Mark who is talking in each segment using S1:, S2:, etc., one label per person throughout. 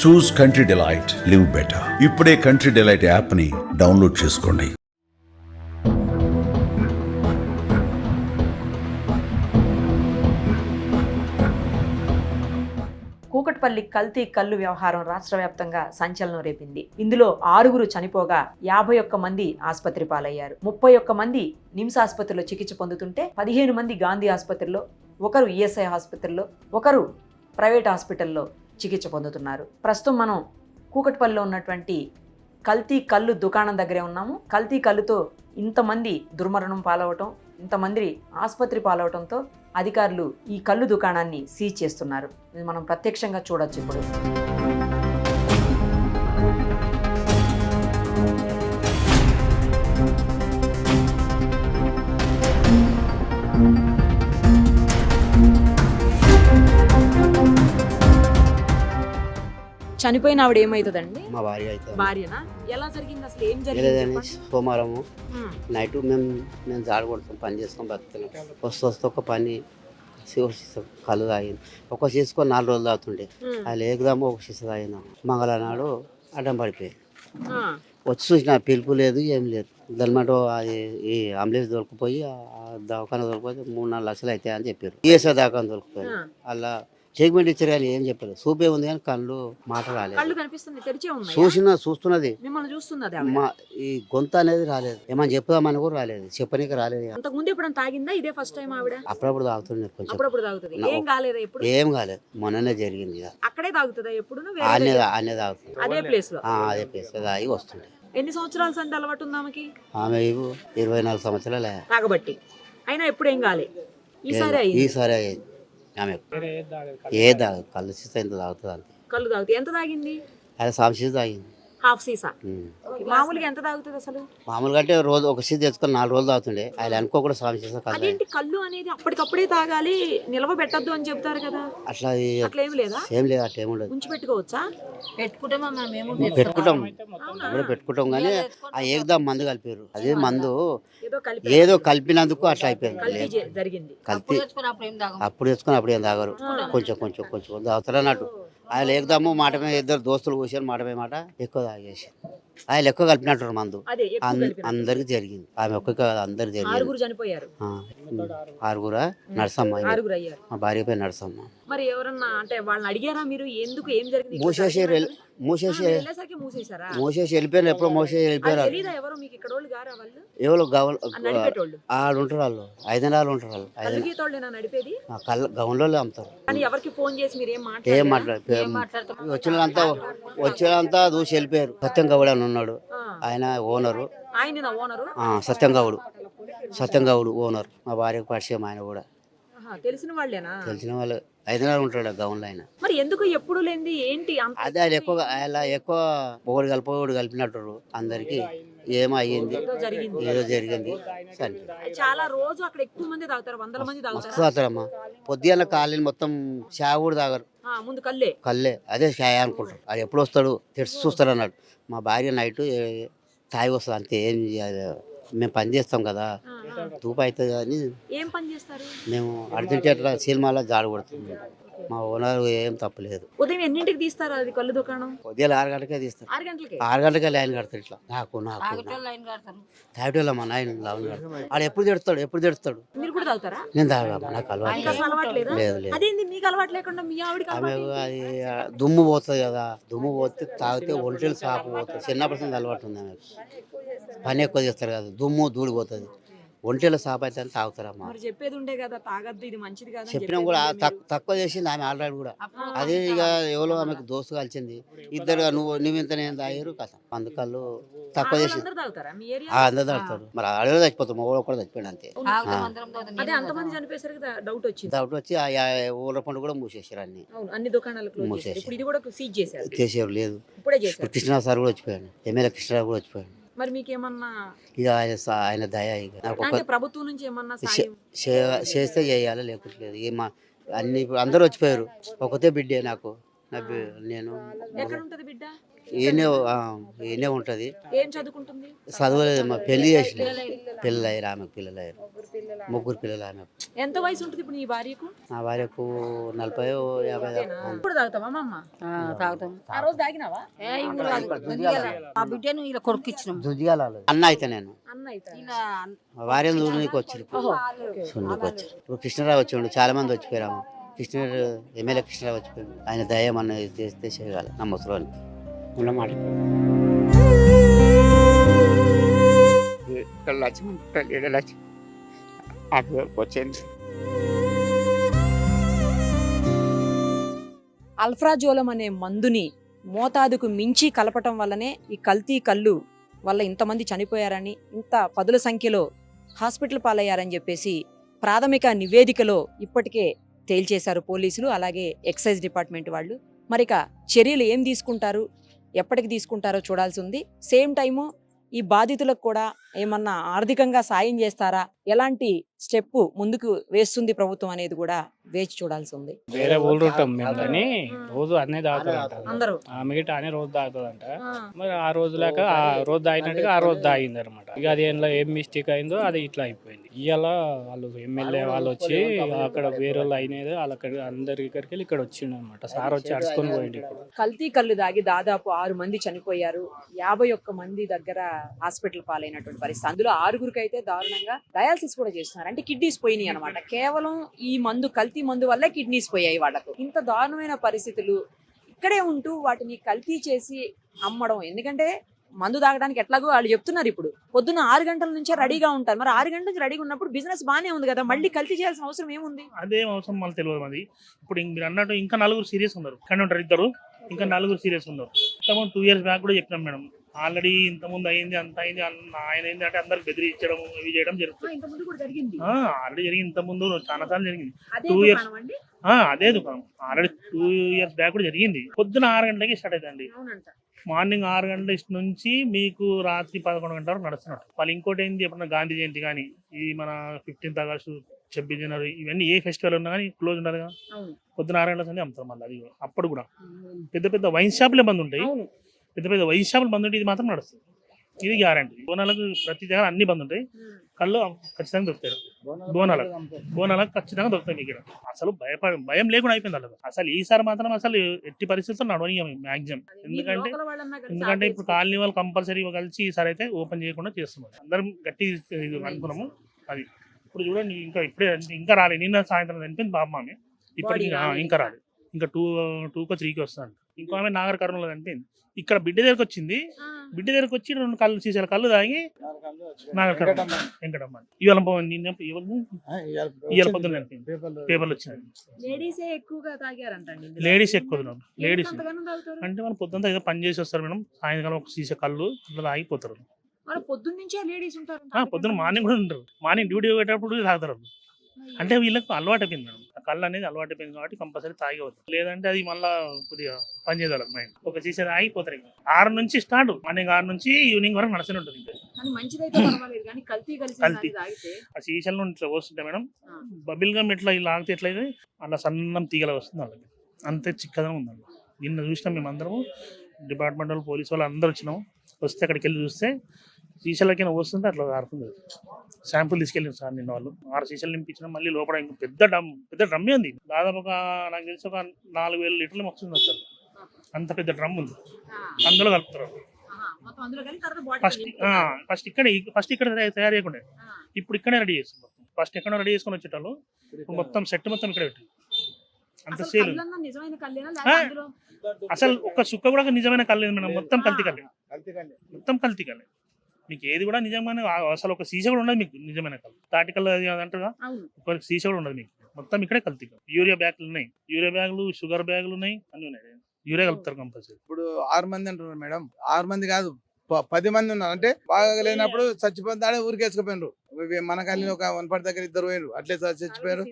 S1: చూస్ country delight, live better. ఇప్పుడే country delight యాప్ని download చేసుకోండి.
S2: కూకట్పల్లి కల్తీ కల్లు వ్యవహారం రాష్ట్ర వ్యాప్తంగా సంచలనం రేపింది. ఇందులో 6 చనిపోగా 51 మంది ఆసుపత్రి పాలయ్యారు. 31 మంది నిమ్స్ ఆసుపత్రిలో చికిత్స పొందుతుంటే 15 మంది గాంధీ ఆసుపత్రిలో, ఒకరు ఈఎస్ఐ ఆసుపత్రిలో, ఒకరు ప్రైవేట్ హాస్పిటల్లో చికిత్స పొందుతున్నారు. ప్రస్తుతం మనం కూకట్పల్లిలో ఉన్నటువంటి కల్తీ కల్లు దుకాణం దగ్గరే ఉన్నాము. కల్తీ కల్లుతో ఇంతమంది దుర్మరణం పాలవటం, ఇంతమంది ఆసుపత్రి పాలవటంతో అధికారులు ఈ కల్లు దుకాణాన్ని సీజ్ చేస్తున్నారు. ఇది మనం ప్రత్యక్షంగా చూడొచ్చు ఇప్పుడు. చనిపోయిన ఆవిడ ఏమవుతుందండి?
S3: మా భార్య అయితే
S2: భార్యనా? ఎలా జరిగింది అసలు? ఏం జరిగింది?
S3: సోమవారము నైట్ మేము జాడ కొడతాం, పని చేసుకొని బతుకుతున్నాం. వస్తే ఒక పని కళ్ళు తాగింది. ఒక చేసుకొని 4 రోజులు తాగుతుండే. అది లేకుదామో ఒక శిశ తాగిందాం. మంగళ నాడు అడ్డం పడిపోయి వచ్చి చూసిన పిలుపు లేదు, ఏం లేదు. దల్మాట ఈ అంబులెన్స్ దొరికిపోయి దవాఖాన దొరికిపోతే 3-4 లక్షలు అవుతాయి అని చెప్పారు. ఈఎస్ఐ దవాఖాన దొరికిపోయి అలా ట్రీట్మెంట్ ఇచ్చారు కానీ ఏం చెప్పారు. చూపే ఉంది కానీ కళ్ళు మాట రాలేదు. చూస్తున్నది మా ఈ గొంత అనేది రాలేదు. ఏమని చెప్పుదామని కూడా రాలేదు, చెప్పనీకి రాలేదు. అప్పుడప్పుడు తాగుతుండే కొంచెం. ఏం కాలేదు, మొన్ననే జరిగింది.
S2: అక్కడే తాగుతుందా ఎప్పుడు?
S3: అనే తాగుతుంది అదే ప్లేస్ లో తాగి వస్తుండే.
S2: ఎన్ని సంవత్సరాల సంది అలవాటు ఉంది ఆమెకి?
S3: ఆమె 24 సంవత్సరాలే
S2: తాగబట్టి. అయినా ఎప్పుడు ఏం కాలే. ఈసారి
S3: అయ్యింది. ఆమె ఏ తాగదు, కళ్ళు సీసా ఎంత తాగుతుంది అంతే.
S2: కళ్ళు తాగుతుంది. ఎంత తాగింది?
S3: అదే సీసా తాగింది.
S2: హాఫ్ సీసా. మామూలుగా ఎంత తాగుతుంది అసలు?
S3: మామూలుగా అంటే రోజు ఒక సీసా తెచ్చుకొని 4 రోజులు తాగుతుండే. ఆయన అనుకోకుండా సీసా
S2: అదేంటి కళ్ళు అనేది అప్పటికప్పుడే తాగాలి, నిల్వ పెట్టద్దు అని చెప్తారు కదా.
S3: అట్లా
S2: ఏం లేదా?
S3: ఏం లేదు, అట్లా ఏముండదు.
S2: ఉంచి పెట్టుకోవచ్చా?
S3: పెట్టుకుంటాం కానీ ఆ ఏకదా మందు కలిపారు. అదే మందు ఏదో కలిపినందుకు అట్లా అయిపోయింది. కల్తీ అప్పుడు తెచ్చుకొని అప్పుడు ఏం తాగరు. కొంచెం తాగుతారు అన్నట్టు. ఆయన ఏకదాము మాట మీద 2 దోస్తులు కూర్చొని మాట మీద మాట ఎక్కువ తాగేసి ఆయన ఎక్కువ కలిపినట్టు మందు. అందరికి జరిగింది. ఆమె ఒక్క అందరికి జరిగింది.
S2: 6 చనిపోయారు.
S3: 6 నర్సమ్మ, మా భార్య పేరు నర్సమ్మ.
S2: మరి ఎవరన్నా అంటే వాళ్ళని అడిగారా మీరు? ఎందుకు ఏం జరిగింది?
S3: మూసేసి వెళ్ళిపోయారు. ఎప్పుడో మూసేసి వెళ్ళిపోయారు. ఎవరు వాళ్ళు ఉంటారు, వాళ్ళు 5 నెలలు ఉంటారు. వాళ్ళు గౌన్లో అమ్ముతారు. ఏం మాట్లాడారు? వచ్చినంతా చూసి వెళ్ళిపోయారు. సత్యం గౌడ్ అని ఉన్నాడు, ఆయన ఓనరు. సత్యం గౌడ్ ఓనర్. మా భార్యకు పరిచయం ఆయన కూడా.
S2: తెలిసిన వాళ్ళేనా?
S3: తెలిసిన వాళ్ళు 5 నెలలు ఉంటాడు గౌన్లో ఆయన.
S2: మరి ఎందుకు ఎప్పుడు లేనిది ఏంటి?
S3: అదే ఆయన ఎక్కువ ఒకటి కలిపినట్టు అందరికి ఏమో అయ్యింది, ఏదో జరిగింది.
S2: చాలా రోజు అక్కడ ఎక్కువ మంది తాగుతారు, 100 మంది తాగుతారమ్మా.
S3: పొద్దున్న కాలేని మొత్తం చాయ్ కూడా తాగరు.
S2: ముందు
S3: కల్లే అదే చాయ్ అనుకుంటారు. అది ఎప్పుడు వస్తాడు తెరిచి చూస్తాడు అన్నాడు. మా భార్య నైట్ తాగి వస్తుంది అంతే. ఏం మేము పని చేస్తాం కదా, తూపు అవుతుంది కానీ.
S2: ఏం పని చేస్తారు?
S3: మేము అర్జెంట్ సినిమాలో జాడు కొడుతుంది. మా ఓనర్ ఏం తప్పలేదు.
S2: ఉదయం ఎన్నింటికి తీస్తారు అది కళ్ళు దుకాణం?
S3: ఉదయం 6 గంటలకే తీస్తారు. 6 గంటలకే లైన్ కడతారు. ఇట్లా నాకు తాగటోళ్ళమ్మా నాయన లైన్ కడతాడు. ఆడు ఎప్పుడు తెడుస్తాడు.
S2: మీరు కూడా తాగుతారా?
S3: నేను తాగా, నాకు అలవాటు లేదు. ఆమె అది దుమ్ము పోతుంది కదా, దుమ్ము పోతే తాగితే ఒంటెలు సాపు పోతుంది. చిన్నప్పటి అలవాటు ఉంది ఆమె. పని ఎక్కువ చేస్తారు కదా, దుమ్ము ధూళి పోతుంది. ఒంటెలో సాపు అయితే అని తాగుతారమ్మా.
S2: చెప్పేది ఉండే కదా, తాగద్దు, ఇది మంచిది కాదు
S3: చెప్పినా కూడా తక్కువ చేసింది ఆమె ఆల్రెడీ కూడా. అదే ఇక ఎవరో ఆమెకు దోస్తు కలిసింది. ఇద్దరు నువ్వు ఇంత నేను తాగారు కదా, అందుకళ్ళు తక్కువ చేసి అందరు తాగుతారు. మరి ఆడలో చచ్చిపోతారు, మా ఊళ్ళో కూడా చచ్చిపోయాడు అంతే. డౌట్ వచ్చి ఊళ్ళ పండు కూడా మూసేసారు.
S2: అన్ని దుకాణాలు
S3: చేసేవారు లేదు. కృష్ణా సార్ కూడా వచ్చిపోయాడు, ఎమ్మెల్యే కృష్ణా కూడా వచ్చిపోయాడు.
S2: మరి మీకేమన్నా
S3: ఇక ఆయన దయ ఇక
S2: ప్రభుత్వం నుంచి ఏమన్నా
S3: చేస్తే చేయాలి, లేకపోతే లేదు. అన్ని అందరూ వచ్చిపోయారు. ఒకతే బిడ్డే నాకు. నేను
S2: ఎక్కడ ఉంటది బిడ్డ?
S3: ఈయనే ఉంటుంది.
S2: ఏం చదువుకుంటుంది?
S3: చదవలేదు, మా పెళ్లి చేసిన పిల్లలు అయ్యారు, ఆమెకు పిల్లలు అయ్యారు, ముగ్గురు పిల్లలు ఆమెకు.
S2: ఎంత వయసు ఉంటుంది ఇప్పుడు నీ భార్యకు?
S3: నా భార్యకు 40 50 దాకా.
S2: ఇప్పుడు తాగుతావా మా అమ్మ?
S4: తాగుతాం.
S2: ఆ రోజు తాగినావా?
S4: ఆ బిడ్డను ఇలా కొడుకిచ్చినాం.
S3: దుద్దిగాల అన్న అయితే నేను
S2: అన్న అయితే
S3: మా భార్యను చూడడానికి వచ్చి చూడడానికి వచ్చి ఇప్పుడు కృష్ణరావు వచ్చిండు, చాలా మంది వచ్చిపోయాము. ఎమ్మెల్యే కృష్ణరావు వచ్చిపోయాడు. ఆయన దయ మన చేస్తే చేయగల నా ముసలోని ఉన్నమాట.
S2: అల్ఫ్రాజోలం అనే మందుని మోతాదుకు మించి కలపటం వల్లనే ఈ కల్తీ కళ్ళు వల్ల ఇంతమంది చనిపోయారని, ఇంత పదుల సంఖ్యలో హాస్పిటల్ పాలయ్యారని చెప్పేసి ప్రాథమిక నివేదికలో ఇప్పటికే తేల్చేశారు పోలీసులు, అలాగే ఎక్సైజ్ డిపార్ట్మెంట్ వాళ్ళు. మరిక చర్యలు ఏం తీసుకుంటారు, ఎప్పటికి తీసుకుంటారో చూడాల్సి ఉంది. సేమ్ టైము ఈ బాధితులకు కూడా ఏమన్నా ఆర్థికంగా సాయం చేస్తారా, ఎలాంటి స్టెప్ ముందుకు వేస్తుంది ప్రభుత్వం అనేది కూడా వేచి చూడాల్సి ఉంది.
S5: వేరే ఊళ్ళు ఉంటాం మేము, కానీ రోజు అన్నీ తాగుతుందంట
S2: అందరూ
S5: మిగతా అనే రోజు తాగుతుందంట. మరి ఆ రోజు లేక ఆ రోజు తాగినట్టుగా ఆ రోజు తాగింది అనమాట. ఇక అది ఏం మిస్టేక్ అయిందో అది ఇట్లా అయిపోయింది. ఇవాళ వాళ్ళు ఎమ్మెల్యే వాళ్ళు వచ్చి అక్కడ వేరే వాళ్ళు అయినది వాళ్ళ అందరి దగ్గరికి వెళ్ళి ఇక్కడ వచ్చిండు అనమాట. సార్ వచ్చి అడుచుకొని పోయింది. ఇప్పుడు
S2: కల్తీ కళ్ళు దాగి దాదాపు 6 మంది చనిపోయారు, 51 మంది దగ్గర హాస్పిటల్ పాలైనటువంటి పరిస్థితి. అందులో 6గురికి అయితే దారుణంగా డయాలసిస్ కూడా చేస్తున్నారు, అంటే కిడ్నీస్ పోయినాయి అనమాట. కేవలం ఈ మందు, కల్తీ మందు వల్లే కిడ్నీస్ పోయాయి వాళ్ళకు. ఇంత దారుణమైన పరిస్థితులు ఇక్కడే ఉంటూ వాటిని కల్తీ చేసి అమ్మడం. ఎందుకంటే మందు తాగడానికి ఎట్లాగో వాళ్ళు చెప్తున్నారు, ఇప్పుడు పొద్దున్న 6 గంటల నుంచే రెడీగా ఉంటారు. మరి 6 గంటల నుంచి రెడీగా ఉన్నప్పుడు బిజినెస్ బానే ఉంది కదా, మళ్ళీ కల్తీ చేయాల్సిన అవసరం ఏముంది?
S6: అదేం అవసరం మనకు తెలియదు. అది ఇప్పుడు మీరు అన్నట్టు ఇంకా 4 సీరియస్ ఉన్నారు, ఇక్కడ ఉంటారు ఇద్దరు, ఇంకా 4 సీరియస్ ఉన్నారు. ఇంతకుముందు 2 years బ్యాక్ కూడా చెప్పినాం మేడం, ఆల్రెడీ ఇంతకుముందు అయింది, అంత అయింది, ఆయన ఏంది అంటే అందరికి బెదిరించడం ఇవి చేయడం జరుగుతుంది. ఆల్రెడీ జరిగింది, ఇంతకుముందు చాలా సార్లు జరిగింది. 2 years అదే దుకాణం ఆల్రెడీ 2 years బ్యాక్ కూడా జరిగింది. పొద్దున 6 గంటలకి స్టార్ట్ అవుతుంది, మార్నింగ్ 6 గంటల నుంచి మీకు రాత్రి 11 గంటల వరకు నడుస్తున్నట్టు. వాళ్ళు ఇంకోటి ఏంది, ఎప్పుడన్నా గాంధీ జయంతి కానీ, ఈ మన 15th August 26 January ఇవన్నీ ఏ ఫెస్టివల్ ఉన్నా కానీ క్లోజ్ ఉండదు కదా, పొద్దున 6 గంటల సంది అమ్ముతారు. మళ్ళీ అది అప్పుడు కూడా పెద్ద పెద్ద వైన్ షాపులే బంద్ ఉంటాయి, పెద్ద పెద్ద వైన్ షాపులు బంద్ ఉంటాయి, ఇది మాత్రం నడుస్తుంది. ఇది గ్యారంటీ. బోనాలకు ప్రతి దగ్గర అన్ని బంద్ ఉంటాయి, కళ్ళు ఖచ్చితంగా దొరుకుతాయి. బోనాలకు ఖచ్చితంగా దొరుకుతాయి మీకు ఇక్కడ. అసలు భయం లేకుండా అయిపోయింది వాళ్ళకి. అసలు ఈసారి మాత్రం అసలు ఎట్టి పరిస్థితుల్లో నడవనియం మ్యాక్సిమం. ఎందుకంటే ఇప్పుడు కాలనీ వాళ్ళు కంపల్సరీ కలిసి ఈసారి అయితే ఓపెన్ చేయకుండా చేస్తున్నారు. అందరం గట్టి అనుకున్నాము. అది ఇప్పుడు చూడండి, ఇంకా రాలేదు. నిన్న సాయంత్రం చనిపోయింది బాబు మామి, ఇప్పటికి ఇంకా రాలేదు. ఇంకా 2 or 3 వస్తుంది. ఇంకో ఆమె నాగర్ కర్నూలు చనిపోయింది. ఇక్కడ బిడ్డ దగ్గరకు వచ్చింది, బిడ్డ దగ్గరకు వచ్చి 2 సీసాల కళ్ళు తాగి నాగర్ కర్నూలు వెంకటమ్మ ఇవాళ పొద్దున్న చనిపోయింది. పేపర్లు వచ్చినాయి. లేడీస్ ఎక్కువ లేడీస్ అంటే వాళ్ళు పొద్దున్న ఏదో పని చేసి వస్తారు మేడం, సాయంకాలం 1 సీసా కళ్ళు ఇట్లా తాగిపోతారు. పొద్దున్న మార్నింగ్ కూడా ఉంటారు, మార్నింగ్ డ్యూటీ పోయేటప్పుడు తాగుతారు. అంటే వీళ్ళకి అలవాటు అయిపోయింది మేడం, కళ్ళు అనేది అలవాటు అయిపోయింది కాబట్టి కంపల్సరీ తాగేవచ్చు. లేదంటే అది మళ్ళీ కొద్దిగా పని చేయాలి మైండ్. 1 సీసా తాగిపోతారు. 6 నుంచి స్టార్ట్, మార్నింగ్ 6 నుంచి ఈవినింగ్ వరకు నడుస్తూనే ఉంటుంది. కల్తీ ఆ సీసాల నుండి ఇట్లా వస్తుంటే మేడం, బబుల్ గమ్ ఎట్లా ఇలా ఆగితే ఎట్లయితే అలా సన్నం తీగల వస్తుంది వాళ్ళకి, అంతే చిక్కదనం ఉందండి. నిన్న చూసినాం మేము అందరము, డిపార్ట్మెంట్ వాళ్ళు, పోలీసు వాళ్ళు అందరూ వచ్చినాము. వస్తే అక్కడికి వెళ్ళి చూస్తే సీసాలకైనా వస్తుంటే అట్లా ఆడుతుంది. శాంపుల్ తీసుకెళ్ళారు సార్ నిన్న వాళ్ళు. 6 సీసాలు నింపించినా మళ్ళీ లోపల ఇంకా పెద్ద డ్రమ్మే ఉంది. దాదాపు నాకు తెలిసి ఒక 4000 లీటర్లు వస్తుంది సార్, అంత పెద్ద డ్రమ్ ఉంది. అందులో కలుపుతారు. ఫస్ట్ ఇక్కడ తయారు చేయకుండా ఇప్పుడు ఇక్కడే రెడీ చేస్తారు. ఫస్ట్ ఎక్కడ రెడీ చేసుకొని వచ్చేటప్పుడు మొత్తం సెట్ మొత్తం ఇక్కడ పెట్టి అంత సేల్. అసలు ఒక సుక్క కూడా నిజమైన కళ్ళు మేడం, మొత్తం కల్తీ కళ్ళే, మొత్తం కల్తీ కళ్ళే. మీకు ఏది కూడా నిజమైన అసలు ఒక సీసా కూడా ఉండదు మీకు నిజమైన కళ్ళు. తాటి కళ్ళు అది అంటారుగా, ఒక సీసా కూడా ఉండదు మీకు, మొత్తం ఇక్కడే కల్తీ. యూరియా బ్యాగులు ఉన్నాయి, యూరియా బ్యాగులు, షుగర్ బ్యాగులు ఉన్నాయి, అన్ని ఉన్నాయి. యూరియా కలుపుతారు కంపల్సరీ.
S7: ఇప్పుడు 6 మంది అంటున్నారు మేడం, 6 మంది కాదు 10 మంది ఉన్నారు. అంటే బాగా లేనప్పుడు చచ్చిపోతాడే ఊరికేసుకుపోయినారు. మన కలిని ఒక 1 దగ్గర 2 పోయినారు, అట్లే చచ్చిపోయారు.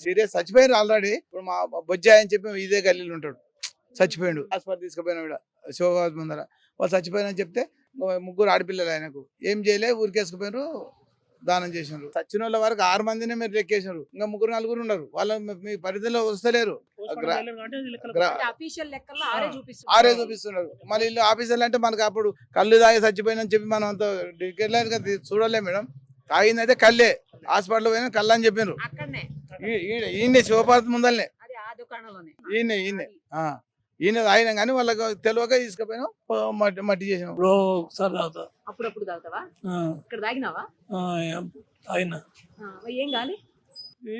S7: సీరియస్ చచ్చిపోయారు ఆల్రెడీ. ఇప్పుడు మా బొజ్జాయి అని చెప్పి ఇదే గల్లీలో ఉంటాడు, చచ్చిపోయాడు. హాస్పిటల్ తీసుకుపోయినా శివగాజ్ ముందర వాళ్ళు చచ్చిపోయినని చెప్తే 3 ఆడపిల్లలు ఆయనకు ఏం చేయలే, ఊరికేసుకుపోయినారు. దానం చేసినారు. చచ్చిన వాళ్ళ వరకు 6 మందిని మీరు లెక్కేసినారు. ఇంకా 3-4 ఉన్నారు. వాళ్ళ మీ పరిధిలో వస్తలేరు.
S2: అఫీషియల్ లెక్కల్లో ఆరే చూపిస్తుంది.
S7: ఆరే చూపిస్తున్నారు. మళ్ళీ ఇల్లు ఆఫీసర్లు అంటే మనకు అప్పుడు కళ్ళు తాగి చచ్చిపోయినని చెప్పి మనం అంత డిక్లేర్ గా చూడలే మేడం. తాగిందైతే కళ్ళే, హాస్పిటల్ పోయినా కళ్ళు అని చెప్పినారు.
S2: అక్కడనే
S7: ఈయన శివపార్వతి ముందల్నే
S2: అది ఆ దుకాణంలోనే
S7: ఈయన తాగినాం కానీ వాళ్ళకి తెలియక తీసుకుపోయినాం, మట్టి చేసినాం.
S8: ఒకసారి తాగుతా.
S2: అప్పుడప్పుడు తాగుతావా? ఇక్కడ తాగినావా?
S8: తాగిన.
S2: ఏం కాలి?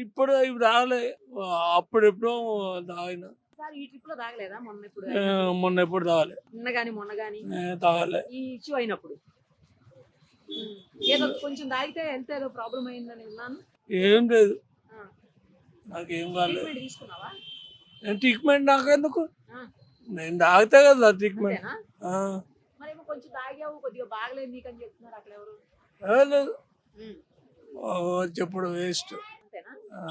S8: ఇప్పుడు తాగలే, అప్పుడెప్పుడో తాగిన.
S2: ఈ ట్రిప్ లో తాగలేదా?
S8: మొన్న ఎప్పుడు తాగలే.
S2: మొన్న గాని
S8: తాగలే.
S2: ఈ ఇష్యూ అయినప్పుడు ఏదో కొంచెం తాగితే హెల్త్ ఏదో ప్రాబ్లం అయిందని విన్నాను.
S8: ఏం లేదు, నాకేం కాలేదు.
S2: తీసుకున్నావా?
S8: ట్రీట్మెంట్ నాకెందుకు, నేను తాగితే కదా ట్రీట్మెంట్.
S2: మరేమో కొంచెం తాగావు, కొద్దిగా బాగలేదు నీకు అని చెప్తున్నారు అక్కడ ఎవరు?
S8: లేదు, చెప్పుడు వేస్ట్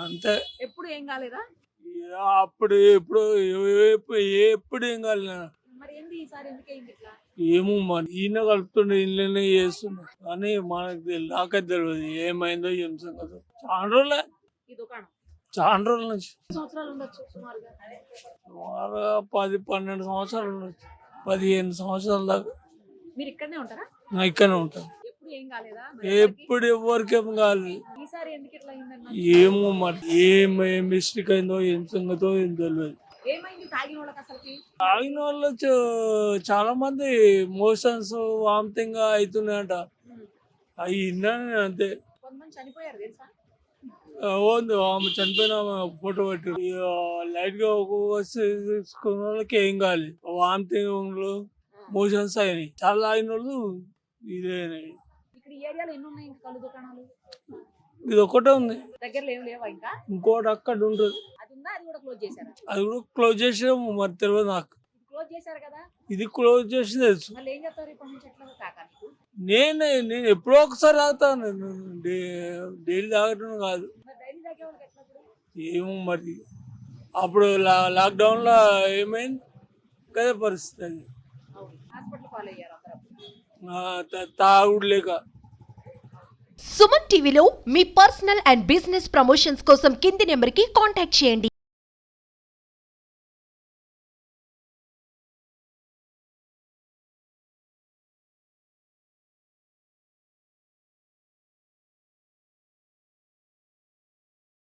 S8: అంతే.
S2: ఎప్పుడు ఏం కాలేదా?
S8: అప్పుడు ఎప్పుడు ఎప్పుడు ఏం కాలేదు.
S2: మరి ఏంది ఈసారి ఎందుకైంది ఇట్లా?
S8: ఏమో మరి ఈయన కలుపుతుండే, ఇళ్ళనే చేస్తుండే కానీ మనకు నాకే తెలియదు ఏమైందో ఏం సంగతి. చాలా రోజులే,
S2: ఈ దుకాణం
S8: చాలా రోజుల నుంచి,
S2: సంవత్సరాలు ఉండొచ్చు సుమారుగా.
S8: సుమారుగా 10-12 సంవత్సరాలు ఉండొచ్చు, 15 సంవత్సరాల దాకా.
S2: మీరు ఇక్కడనే ఉంటారా?
S8: ఇక్కడనే ఉంటాను.
S2: ఎప్పుడు ఏం కాలేదా?
S8: ఎప్పుడు ఎవరికేం కాలేదు.
S2: ఈసారి ఎందుకు ఇట్లా అయిందన్న?
S8: ఏమో మరి ఏం మిస్టేక్ అయిందో ఏం సంగతో ఏం తెలియదు.
S2: ఏమైంది తాగిన వాళ్ళకి అసలుకి?
S8: తాగిన వాళ్ళు చాలా మంది మోషన్స్ వామిటింగ్ అవుతున్నాయంట. అవి విన్నాను అంతే.
S2: కొంతమంది చనిపోయారు తెలుసా?
S8: ఆమె చనిపోయిన ఫోటో పెట్టి లైట్ గా తీసుకున్న వాళ్ళకి ఏం కాదు, వామిటింగ్ మోషన్స్ అయినాయి. చాలా తాగిన వాళ్ళు ఇదే.
S2: ఇక్కడ ఈ ఏరియాలో ఎన్ని ఉన్నాయి ఇంకా కళ్ళు దుకాణాలు?
S8: ఇది ఒకటే ఉంది,
S2: దగ్గరలో ఏం లేవా ఇంకా?
S8: ఇంకోటి అక్కడ ఉంటుంది.
S2: అది ఉందా? అది కూడా క్లోజ్ చేశారా?
S8: అది కూడా క్లోజ్ చేసాము, మరి తెలియదు నాకు.
S2: క్లోజ్ చేశారు కదా?
S8: ఇది క్లోజ్ చేసి తెలుసు.
S2: మళ్ళీ ఏం చెప్తారు ఇప్పటి నుంచి? ఎట్లా కాకా నీకు?
S8: నేను ఎప్పుడో ఒకసారి తాగుతాను, డైలీ తాగటం కాదు.
S2: మరి డైలీ తాగే వాళ్ళకి ఎట్లా ఇప్పుడు?
S8: ఏమో మరి అప్పుడు లాక్డౌన్ లో ఏమైంది కదా పరిస్థితి. అది
S2: హాస్పిటల్ పాలు అయ్యారు అందరూ.
S8: తాగుడు లేక.
S9: సుమన్ టీవీలో మీ పర్సనల్ అండ్ బిజినెస్ ప్రమోషన్స్ కోసం కింది నెంబర్కి కాంటాక్ట్ చేయండి.